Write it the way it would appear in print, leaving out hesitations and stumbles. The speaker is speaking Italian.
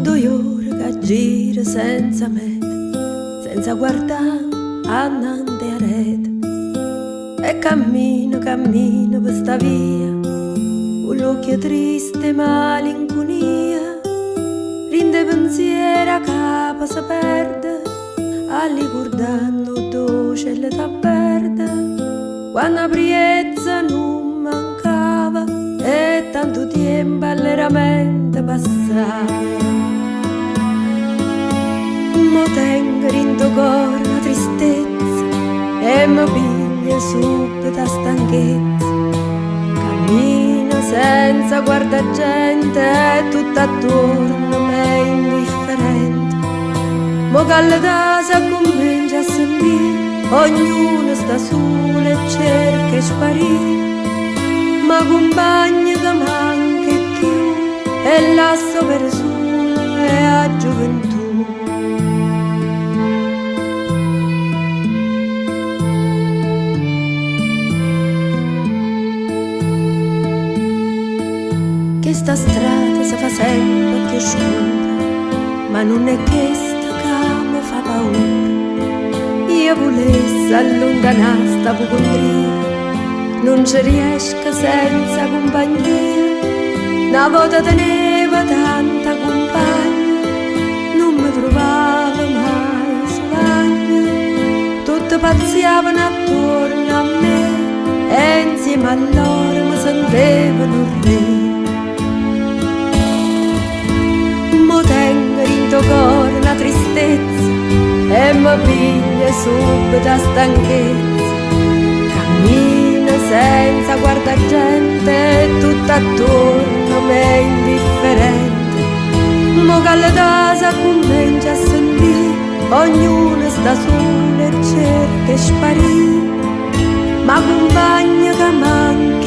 2 ore che gira senza meta, senza guardare annante a rete. E cammino, cammino per sta via, con l'occhio triste malinconia, rinde pensiero a capo si perde, ricordando dolce l'età verde, quando la priezza non mancava e tanto tempo alleramente passava. Mo tengo in tuo cuore la tristezza e mi piglia subito a stanchezza. Cammino senza guardare gente e tutto attorno mi è indifferente. Mo che l'età si comincia a sentire, ognuno sta solo e cerca di sparire. Ma compagni che manca più e lasso per solo è a gioventù. Che sta strada si fa sempre più scura, ma non è questa che mi fa paura. Io volessi allontanare sta ipocondria, non ci riesco senza compagnia. Una volta tenevo tanta compagna, non mi trovavo mai solagna. Tutti pazziavano attorno a me e insieme a loro mi sentevano un re. Mo tengo in tuo cuore la tristezza e mi piglia subito a stanchezza. Cammino senza guardare gente e tutto attorno mi è indifferente. Mo che l'età si comincia a sentire, ognuno sta solo e cerca di sparire. Ma compagno che manca